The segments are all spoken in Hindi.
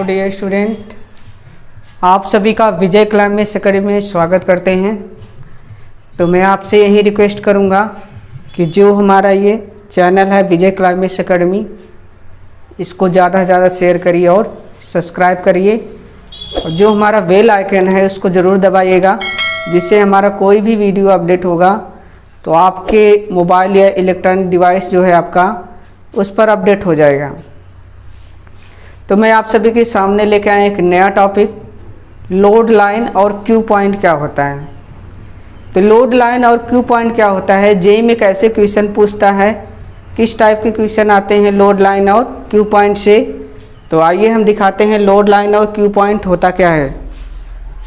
डियर स्टूडेंट, आप सभी का विजय क्लाइमेक्स एकेडमी में स्वागत करते हैं। तो मैं आपसे यही रिक्वेस्ट करूंगा कि जो हमारा ये चैनल है विजय क्लाइमेक्स एकेडमी, इसको ज़्यादा से ज़्यादा शेयर करिए और सब्सक्राइब करिए, और जो हमारा बेल आइकन है उसको ज़रूर दबाइएगा, जिससे हमारा कोई भी वीडियो अपडेट होगा तो आपके मोबाइल या इलेक्ट्रॉनिक डिवाइस जो है आपका उस पर अपडेट हो जाएगा। तो मैं आप सभी के सामने लेके आया एक नया टॉपिक, लोड लाइन और क्यू पॉइंट क्या होता है। तो लोड लाइन और क्यू पॉइंट क्या होता है, जेईई में कैसे क्वेश्चन पूछता है, किस टाइप के क्वेश्चन आते हैं लोड लाइन और क्यू पॉइंट से। तो आइए हम दिखाते हैं लोड लाइन और क्यू पॉइंट होता क्या है।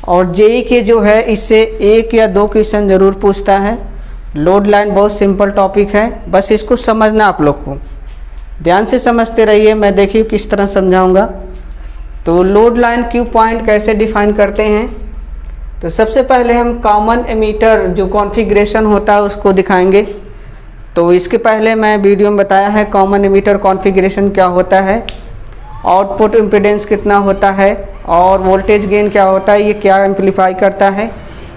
और जेईई के जो है इससे एक या दो क्वेश्चन ज़रूर पूछता है। लोड लाइन बहुत सिंपल टॉपिक है, बस इसको समझना आप लोग को, ध्यान से समझते रहिए। मैं देखिए किस तरह समझाऊंगा। तो लोड लाइन क्यू पॉइंट कैसे डिफाइन करते हैं। तो सबसे पहले हम कॉमन एमीटर जो कॉन्फ़िगरेशन होता है उसको दिखाएंगे। तो इसके पहले मैं वीडियो में बताया है कॉमन एमीटर कॉन्फ़िगरेशन क्या होता है, आउटपुट इम्पीडेंस कितना होता है और वोल्टेज गेन क्या होता है, ये क्या एम्पलीफाई करता है,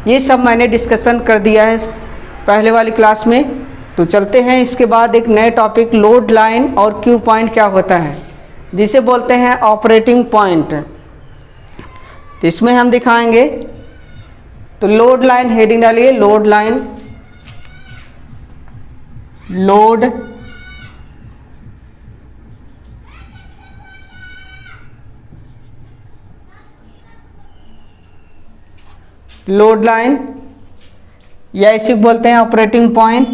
ये सब मैंने डिस्कशन कर दिया है पहले वाली क्लास में। तो चलते हैं इसके बाद एक नए टॉपिक, लोड लाइन और क्यू पॉइंट क्या होता है, जिसे बोलते हैं ऑपरेटिंग पॉइंट। तो इसमें हम दिखाएंगे। तो लोड लाइन हेडिंग डालिए, load line, load load line या इसी को बोलते हैं ऑपरेटिंग पॉइंट।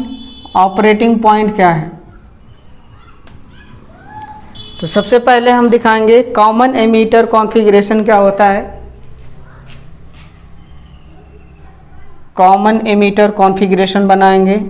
ऑपरेटिंग पॉइंट क्या है, तो सबसे पहले हम दिखाएंगे कॉमन एमीटर कॉन्फ़िगरेशन क्या होता है। कॉमन एमीटर कॉन्फ़िगरेशन बनाएंगे।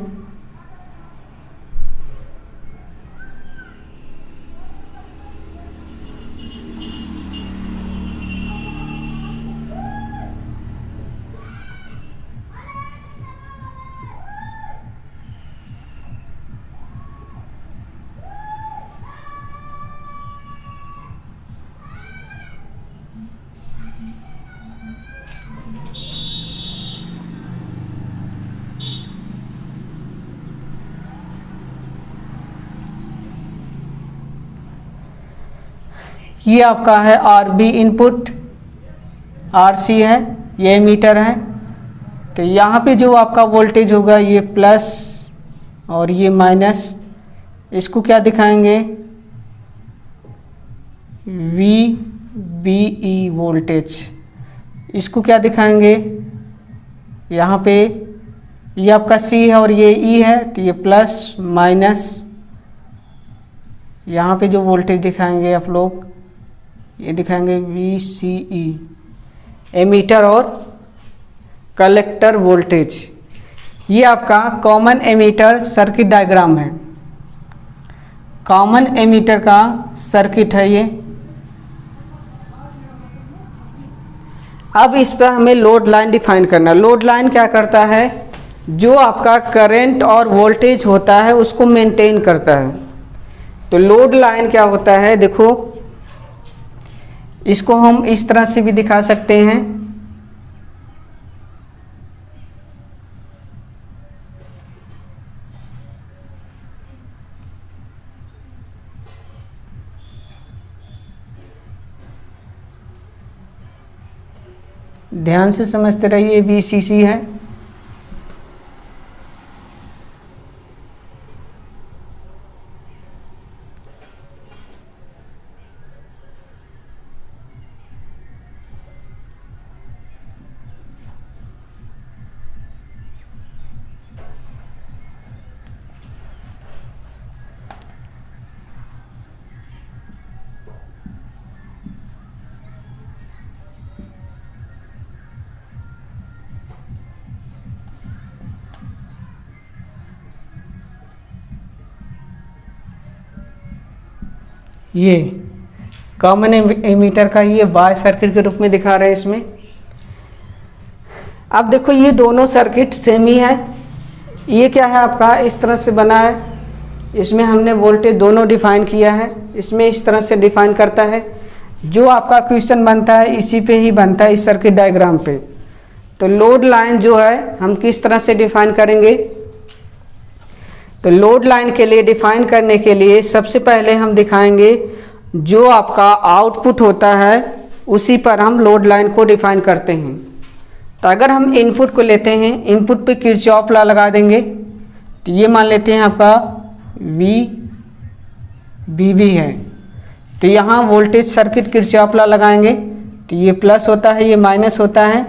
ये आपका है आरबी इनपुट, आरसी है, ये मीटर है। तो यहाँ पे जो आपका वोल्टेज होगा ये प्लस और ये माइनस, इसको क्या दिखाएंगे, VBE वोल्टेज। इसको क्या दिखाएंगे, यहाँ पे ये आपका C है और ये E है, तो ये प्लस माइनस। यहाँ पे जो वोल्टेज दिखाएंगे आप लोग, ये दिखाएंगे VCE, एमीटर और कलेक्टर वोल्टेज। ये आपका कॉमन एमीटर सर्किट डायग्राम है। कॉमन एमीटर का सर्किट है ये। अब इस पर हमें लोड लाइन डिफाइन करना। लोड लाइन क्या करता है, जो आपका करंट और वोल्टेज होता है उसको मेंटेन करता है। तो लोड लाइन क्या होता है, देखो इसको हम इस तरह से भी दिखा सकते हैं। ध्यान से समझते रहिए, VCC है। ये कॉमन एमीटर का ये वाई सर्किट के रूप में दिखा रहे हैं इसमें। अब देखो ये दोनों सर्किट सेम ही है। ये क्या है आपका, इस तरह से बना है, इसमें हमने वोल्टेज दोनों डिफाइन किया है, इसमें इस तरह से डिफाइन करता है। जो आपका क्वेश्चन बनता है इसी पे ही बनता है, इस सर्किट डायग्राम पे। तो लोड लाइन जो है हम किस तरह से डिफाइन करेंगे, तो लोड लाइन के लिए डिफाइन करने के लिए सबसे पहले हम दिखाएंगे जो आपका आउटपुट होता है उसी पर हम लोड लाइन को डिफाइन करते हैं। तो अगर हम इनपुट को लेते हैं, इनपुट पे किरचॉफ लॉ लगा देंगे, तो ये मान लेते हैं आपका VBV है। तो यहाँ वोल्टेज सर्किट किरचॉफ लॉ लगाएंगे, तो ये प्लस होता है, ये माइनस होता है,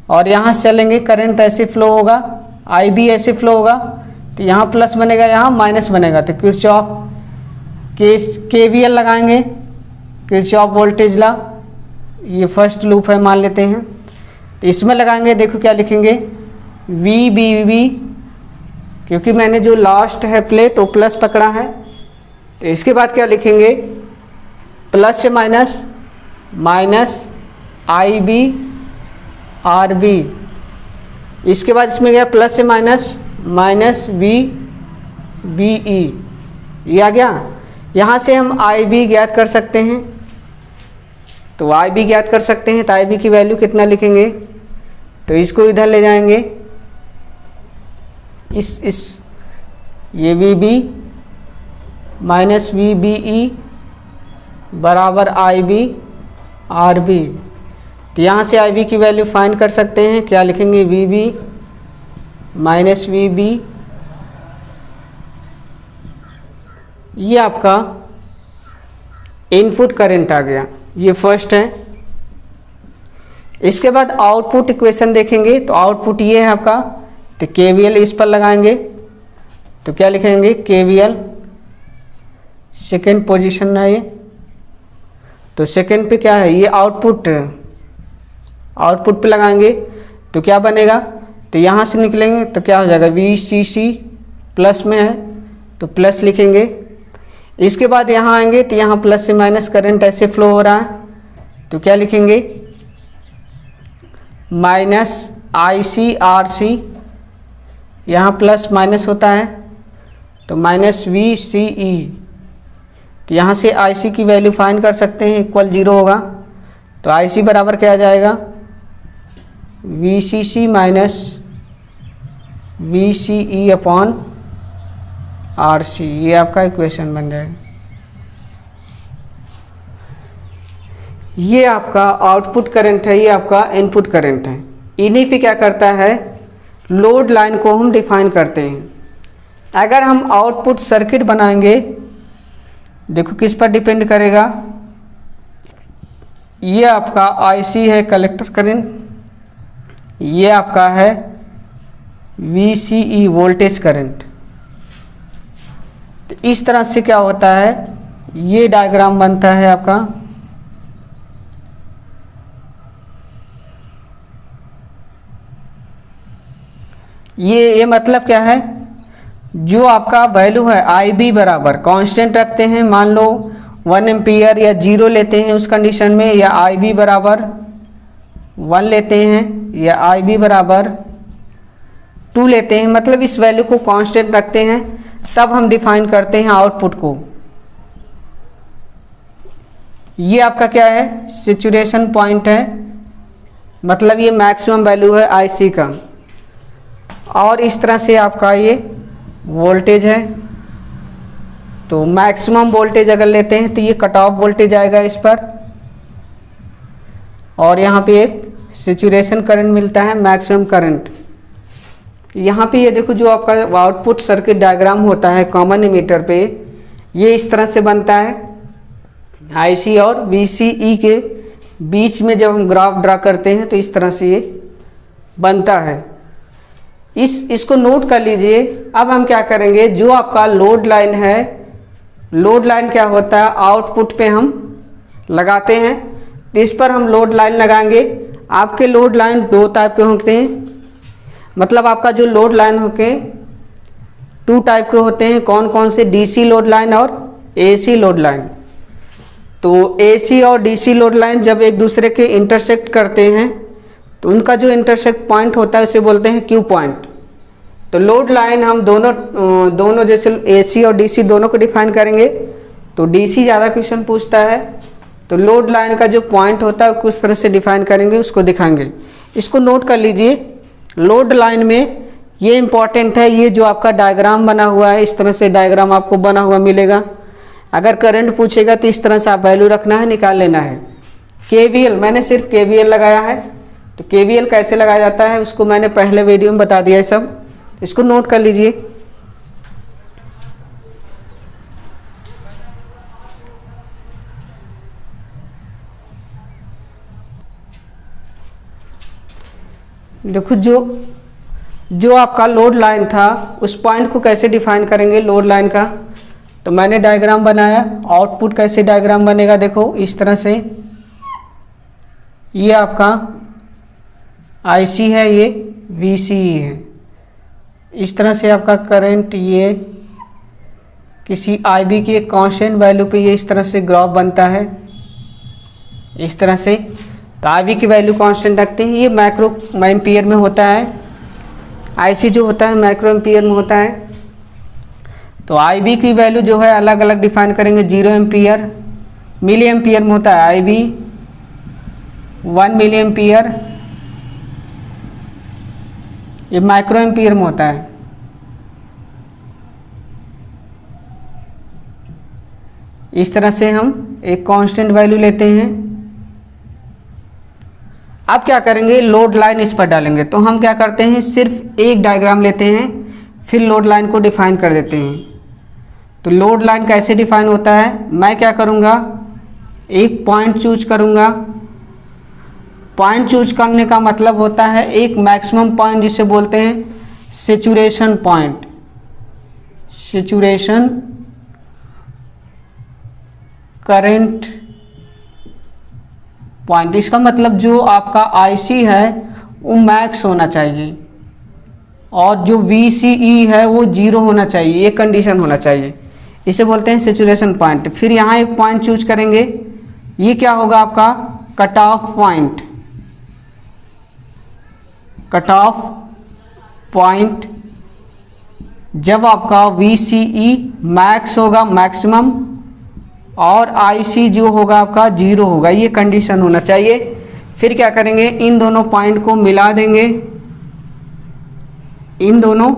और यहाँ से चलेंगे करंट ऐसे फ्लो होगा, IB ऐसे फ्लो होगा, तो यहाँ प्लस बनेगा, यहाँ माइनस बनेगा। तो किरचॉफ KVL लगाएंगे, किरचॉफ वोल्टेज लॉ, ये फर्स्ट लूप है मान लेते हैं। तो इसमें लगाएंगे, देखो क्या लिखेंगे, VBV, क्योंकि मैंने जो लास्ट है प्लेट वो प्लस पकड़ा है। तो इसके बाद क्या लिखेंगे, प्लस से माइनस, माइनस IB RB। इसके बाद इसमें गया प्लस से माइनस, माइनस VBE, ये आ गया। यहाँ से हम IB ज्ञात कर सकते हैं, तो IB ज्ञात कर सकते हैं, तो IB की वैल्यू कितना लिखेंगे, तो इसको इधर ले जाएंगे, ये VB माइनस VBE बराबर IB RB। तो यहाँ से IB की वैल्यू फाइंड कर सकते हैं, क्या लिखेंगे, VB माइनस VB, ये आपका इनपुट करंट आ गया, ये फर्स्ट है। इसके बाद आउटपुट इक्वेशन देखेंगे, तो आउटपुट ये है आपका, तो KVL इस पर लगाएंगे, तो क्या लिखेंगे, KVL सेकेंड पोजीशन है ये, तो सेकेंड पे क्या है, ये आउटपुट पे लगाएंगे, तो क्या बनेगा, तो यहाँ से निकलेंगे तो क्या हो जाएगा, VCC प्लस में है तो प्लस लिखेंगे। इसके बाद यहाँ आएंगे तो यहाँ प्लस से माइनस करंट ऐसे फ्लो हो रहा है, तो क्या लिखेंगे, माइनस ICRC, यहाँ प्लस माइनस होता है तो माइनस VCE। तो यहाँ से IC की वैल्यू फाइंड कर सकते हैं, इक्वल 0 होगा, तो IC बराबर क्या आ जाएगा, VCC minus VCE upon RC, ये आपका इक्वेशन बन जाएगा। ये आपका आउटपुट करंट है, ये आपका इनपुट करंट है। इन्हीं पे क्या करता है, लोड लाइन को हम डिफाइन करते हैं। अगर हम आउटपुट सर्किट बनाएंगे, देखो किस पर डिपेंड करेगा, ये आपका IC है कलेक्टर करंट, ये आपका है VCE वोल्टेज करंट। तो इस तरह से क्या होता है, ये डायग्राम बनता है आपका, ये मतलब क्या है, जो आपका वैल्यू है IB बराबर कांस्टेंट रखते हैं, मान लो 1 एम्पियर या 0 लेते हैं उस कंडीशन में, या IB बराबर 1 लेते हैं, या IB बराबर 2 लेते हैं, मतलब इस वैल्यू को कांस्टेंट रखते हैं, तब हम डिफाइन करते हैं आउटपुट को। ये आपका क्या है, सैचुरेशन पॉइंट है, मतलब ये मैक्सिमम वैल्यू है IC का। और इस तरह से आपका ये वोल्टेज है, तो मैक्सिमम वोल्टेज अगर लेते हैं तो ये कट ऑफ वोल्टेज आएगा इस पर, और यहाँ पे एक सैचुरेशन करंट मिलता है, मैक्सिमम करंट। यहाँ पे ये देखो जो आपका आउटपुट सर्किट डायग्राम होता है कॉमन एमीटर पे, ये इस तरह से बनता है। IC और VCE के बीच में जब हम ग्राफ ड्रा करते हैं तो इस तरह से ये बनता है। इसको नोट कर लीजिए। अब हम क्या करेंगे, जो आपका लोड लाइन है, लोड लाइन क्या होता है, आउटपुट पे हम लगाते हैं, तो इस पर हम लोड लाइन लगाएंगे। आपके लोड लाइन 2 टाइप के होते हैं, मतलब आपका जो लोड लाइन होके 2 टाइप के होते हैं। कौन कौन से, DC लोड लाइन और AC लोड लाइन। तो AC और DC लोड लाइन जब एक दूसरे के इंटरसेक्ट करते हैं तो उनका जो इंटरसेक्ट पॉइंट होता है उसे बोलते हैं Q पॉइंट। तो लोड लाइन हम दोनों जैसे AC और DC दोनों को डिफाइन करेंगे। तो DC ज़्यादा क्वेश्चन पूछता है, तो लोड लाइन का जो पॉइंट होता है किस तरह से डिफाइन करेंगे उसको दिखाएंगे। इसको नोट कर लीजिए। लोड लाइन में ये इंपॉर्टेंट है, ये जो आपका डायग्राम बना हुआ है इस तरह से डायग्राम आपको बना हुआ मिलेगा। अगर करंट पूछेगा तो इस तरह से आप वैल्यू रखना है, निकाल लेना है। केवीएल, मैंने सिर्फ केवीएल लगाया है, तो केवीएल कैसे लगाया जाता है उसको मैंने पहले वीडियो में बता दिया है सब, इसको नोट कर लीजिए। देखो जो आपका लोड लाइन था उस पॉइंट को कैसे डिफाइन करेंगे लोड लाइन का, तो मैंने डायग्राम बनाया। आउटपुट कैसे डायग्राम बनेगा, देखो इस तरह से, ये आपका IC है, ये VCE है। इस तरह से आपका करंट ये किसी IB की एक कांस्टेंट वैल्यू पे ये इस तरह से ग्राफ बनता है, इस तरह से। तो IB की वैल्यू कांस्टेंट रखते हैं, ये माइक्रो एम्पियर में होता है। IC जो होता है माइक्रो एम्पियर में होता है। तो IB की वैल्यू जो है अलग अलग डिफाइन करेंगे। 0 एम्पियर मिली एम्पियर में होता है IB, 1 मिली एम्पियर ये माइक्रो एम्पियर में होता है। इस तरह से हम एक कांस्टेंट वैल्यू लेते हैं। अब क्या करेंगे, लोड लाइन इस पर डालेंगे। तो हम क्या करते हैं, सिर्फ एक डायग्राम लेते हैं, फिर लोड लाइन को डिफाइन कर देते हैं। तो लोड लाइन कैसे डिफाइन होता है, मैं क्या करूँगा, एक पॉइंट चूज करूँगा। पॉइंट चूज करने का मतलब होता है एक मैक्सिमम पॉइंट जिसे बोलते हैं saturation point. Saturation current point, इसका मतलब जो आपका IC है वो मैक्स होना चाहिए और जो VCE है वो 0 होना चाहिए, ये कंडीशन होना चाहिए। इसे बोलते हैं सैचुरेशन पॉइंट। फिर यहाँ एक पॉइंट चूज करेंगे, ये क्या होगा आपका cut off point. Cut off point जब आपका VCE मैक्स होगा, मैक्सिमम, और IC जो होगा आपका 0 होगा, ये कंडीशन होना चाहिए। फिर क्या करेंगे, इन दोनों पॉइंट को मिला देंगे। इन दोनों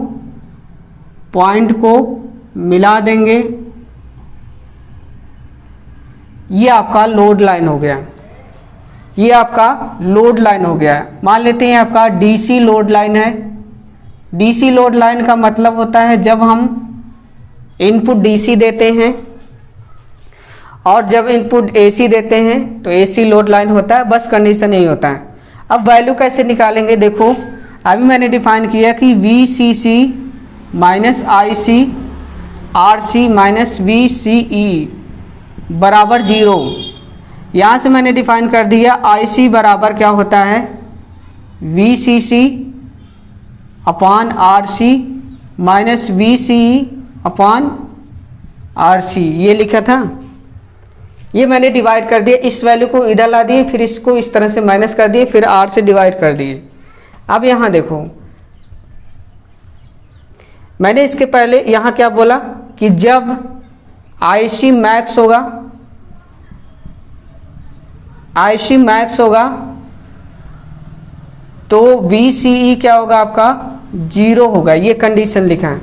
पॉइंट को मिला देंगे। ये आपका लोड लाइन हो गया, ये आपका लोड लाइन हो गया। मान लेते हैं आपका DC लोड लाइन है। DC लोड लाइन का मतलब होता है जब हम इनपुट DC देते हैं और जब इनपुट AC देते हैं तो AC लोड लाइन होता है, बस कंडीशन यही होता है। अब वैल्यू कैसे निकालेंगे, देखो अभी मैंने डिफाइन किया कि VCC minus IC RC minus VCE बराबर 0। यहाँ से मैंने डिफाइन कर दिया IC बराबर क्या होता है, VCC upon RC minus VCE upon RC, ये लिखा था। ये मैंने डिवाइड कर दिया, इस वैल्यू को इधर ला दिए, फिर इसको इस तरह से माइनस कर दिए, फिर R से डिवाइड कर दिए। अब यहाँ देखो, मैंने इसके पहले यहाँ क्या बोला कि जब IC मैक्स होगा, IC मैक्स होगा तो VCE क्या होगा आपका 0 होगा, ये कंडीशन लिखा है।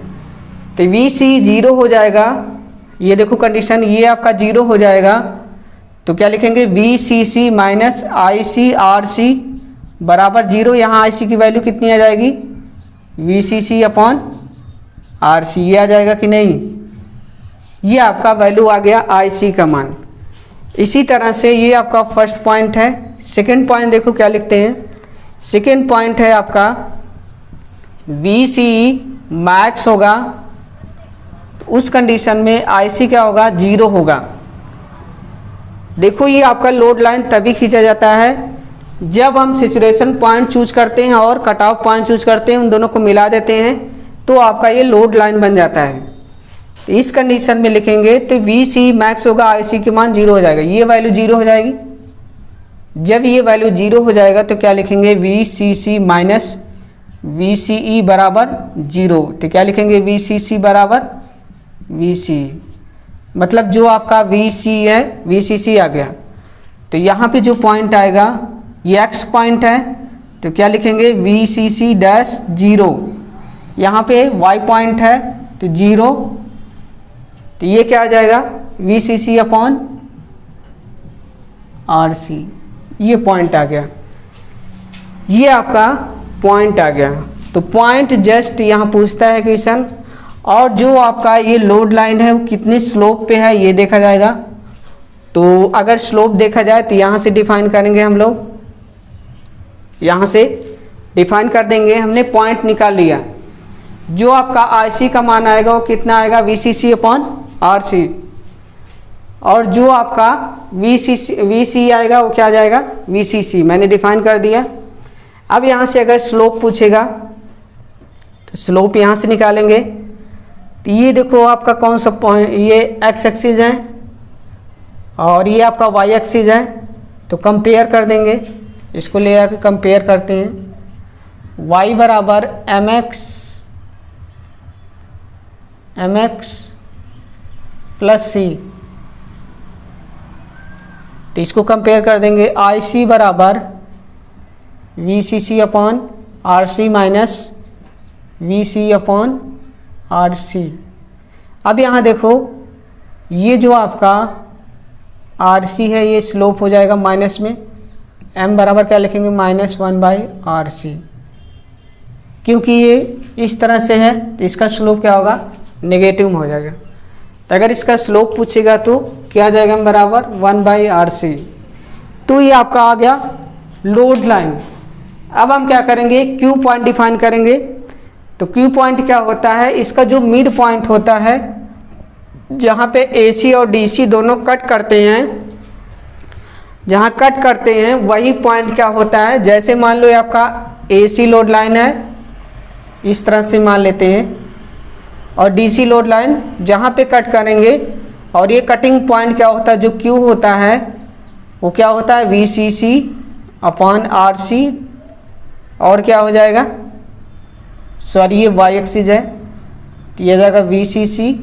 तो VCE 0 हो जाएगा, ये देखो कंडीशन, ये आपका 0 हो जाएगा। तो क्या लिखेंगे, VCC माइनस IC RC बराबर 0। यहाँ IC की वैल्यू कितनी आ जाएगी, VCC अपॉन RC, ये आ जाएगा कि नहीं, ये आपका वैल्यू आ गया IC का मान। इसी तरह से ये आपका फर्स्ट पॉइंट है। सेकंड पॉइंट देखो क्या लिखते हैं, सेकंड पॉइंट है आपका VCE मैक्स होगा, तो उस कंडीशन में IC क्या होगा, 0 होगा। देखो ये आपका लोड लाइन तभी खींचा जाता है जब हम सैचुरेशन पॉइंट चूज करते हैं और कट ऑफ पॉइंट चूज करते हैं, उन दोनों को मिला देते हैं तो आपका ये लोड लाइन बन जाता है। तो इस कंडीशन में लिखेंगे तो VCE मैक्स होगा, IC के मान 0 हो जाएगा, ये वैल्यू 0 हो जाएगी। जब ये वैल्यू 0 हो जाएगा तो क्या लिखेंगे, VCC माइनस VCE बराबर 0। तो क्या लिखेंगे, VCC बराबर VCE, मतलब जो आपका VC है VCC आ गया। तो यहाँ पे जो पॉइंट आएगा ये x पॉइंट है, तो क्या लिखेंगे VCC डैश 0। यहाँ पे y पॉइंट है तो 0, तो ये क्या आ जाएगा VCC अपॉन RC। ये पॉइंट आ गया, ये आपका पॉइंट आ गया। तो पॉइंट जस्ट यहाँ पूछता है क्वेश्चन, और जो आपका ये लोड लाइन है वो कितनी स्लोप पे है ये देखा जाएगा। तो अगर स्लोप देखा जाए तो यहाँ से डिफाइन करेंगे हम लोग, यहाँ से डिफाइन कर देंगे। हमने पॉइंट निकाल लिया, जो आपका IC का मान आएगा वो कितना आएगा VCC अपॉन RC, और जो आपका VC आएगा वो क्या आ जाएगा VCC। मैंने डिफाइन कर दिया। अब यहाँ से अगर स्लोप पूछेगा तो स्लोप यहाँ से निकालेंगे। तो ये देखो आपका कौन सा पॉइंट, ये x एक्सिस है और ये आपका y एक्सिस है, तो कंपेयर कर देंगे। इसको ले आके कंपेयर करते हैं। y बराबर mx प्लस c, तो इसको कंपेयर कर देंगे। IC बराबर VCC upon RC minus VC upon RC। अब यहाँ देखो ये जो आपका RC है ये स्लोप हो जाएगा माइनस में, m बराबर क्या लिखेंगे -1/RC, क्योंकि ये इस तरह से है तो इसका स्लोप क्या होगा नेगेटिव हो जाएगा। तो अगर इसका स्लोप पूछेगा तो क्या आ जाएगा m बराबर 1/RC। तो ये आपका आ गया लोड लाइन। अब हम क्या करेंगे Q पॉइंट डिफाइन करेंगे। तो Q पॉइंट क्या होता है, इसका जो मिड पॉइंट होता है जहाँ पे AC और DC दोनों कट करते हैं, जहाँ कट करते हैं वही पॉइंट क्या होता है। जैसे मान लो ये आपका AC लोड लाइन है, इस तरह से मान लेते हैं, और DC लोड लाइन जहाँ पे कट करेंगे, और ये कटिंग पॉइंट क्या होता है जो Q होता है वो क्या होता है VCC अपॉन RC, और क्या हो जाएगा सॉरी ये y एक्सिस है तो ये जाएगा VCC,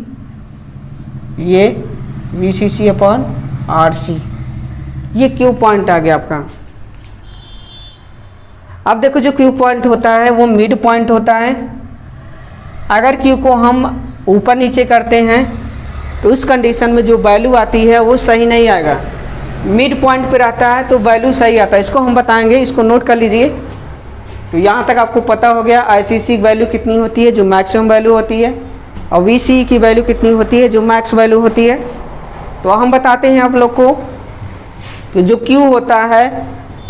ये VCC अपॉन RC। ये Q पॉइंट आ गया आपका। अब देखो जो Q पॉइंट होता है वो मिड पॉइंट होता है। अगर Q को हम ऊपर नीचे करते हैं तो उस कंडीशन में जो वैल्यू आती है वो सही नहीं आएगा। मिड पॉइंट पर आता है तो वैल्यू सही आता है, इसको हम बताएंगे, इसको नोट कर लीजिए। तो यहाँ तक आपको पता हो गया ICC की वैल्यू कितनी होती है जो मैक्सिमम वैल्यू होती है, और VCE की वैल्यू कितनी होती है जो मैक्स वैल्यू होती है। तो हम बताते हैं आप लोग को कि जो Q होता है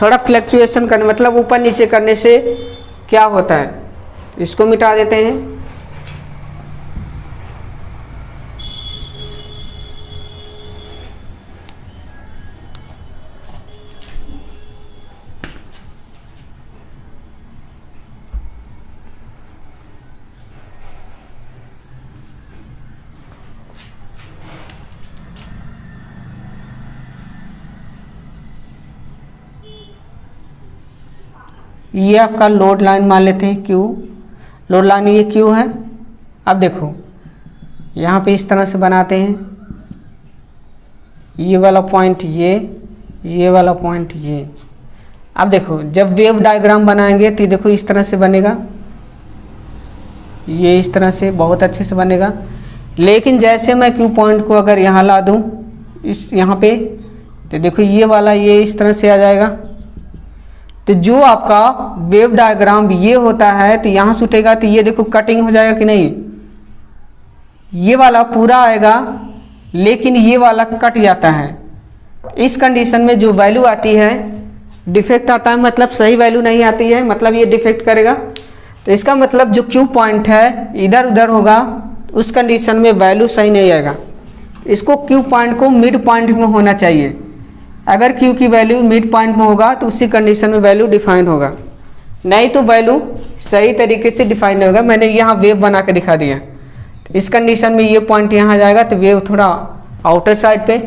थोड़ा फ्लक्चुएशन करने मतलब ऊपर नीचे करने से क्या होता है, इसको मिटा देते हैं। ये आपका लोड लाइन मान लेते हैं Q, लोड लाइन ये Q है। अब देखो यहाँ पे इस तरह से बनाते हैं, ये वाला पॉइंट ये वाला पॉइंट ये। अब देखो जब वेव डायग्राम बनाएंगे तो देखो इस तरह से बनेगा, ये इस तरह से बहुत अच्छे से बनेगा। लेकिन जैसे मैं Q पॉइंट को अगर यहाँ ला दूँ इस यहाँ पे, तो देखो ये वाला ये इस तरह से आ जाएगा। तो जो आपका वेव डायग्राम ये होता है तो यहाँ से उठेगा तो ये देखो कटिंग हो जाएगा कि नहीं, ये वाला पूरा आएगा लेकिन ये वाला कट जाता है। इस कंडीशन में जो वैल्यू आती है डिफेक्ट आता है, मतलब सही वैल्यू नहीं आती है, मतलब ये डिफेक्ट करेगा। तो इसका मतलब जो Q पॉइंट है इधर उधर होगा, उस कंडीशन में वैल्यू सही नहीं आएगा। इसको Q पॉइंट को मिड पॉइंट में होना चाहिए। अगर Q की वैल्यू मिड पॉइंट में होगा तो उसी कंडीशन में वैल्यू डिफाइन होगा, नहीं तो वैल्यू सही तरीके से डिफाइन नहीं होगा। मैंने यहाँ वेव बना के दिखा दिया। तो इस कंडीशन में ये पॉइंट यहाँ आ जाएगा तो वेव थोड़ा आउटर साइड पे,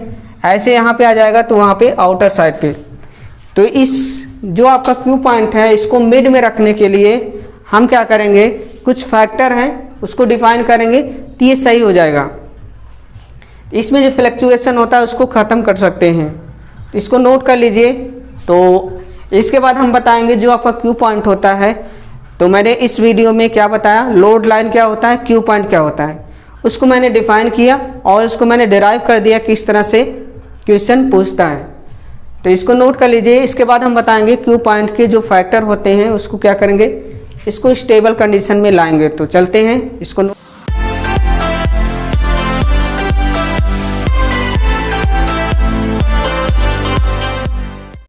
ऐसे यहाँ पे आ जाएगा तो वहाँ पे आउटर साइड पे। तो इस जो आपका Q पॉइंट है इसको मिड में रखने के लिए हम क्या करेंगे, कुछ फैक्टर हैं उसको डिफाइन करेंगे तो ये सही हो जाएगा। इसमें जो फ्लक्चुएशन होता है उसको ख़त्म कर सकते हैं। तो इसको नोट कर लीजिए। तो इसके बाद हम बताएंगे जो आपका क्यू पॉइंट होता है। तो मैंने इस वीडियो में क्या बताया, लोड लाइन क्या होता है, क्यू पॉइंट क्या होता है, उसको मैंने डिफाइन किया और उसको मैंने डिराइव कर दिया किस तरह से क्वेश्चन पूछता है। तो इसको नोट कर लीजिए। इसके बाद हम बताएंगे क्यू पॉइंट के जो फैक्टर होते हैं उसको क्या करेंगे, इसको स्टेबल कंडीशन में लाएंगे। तो चलते हैं इसको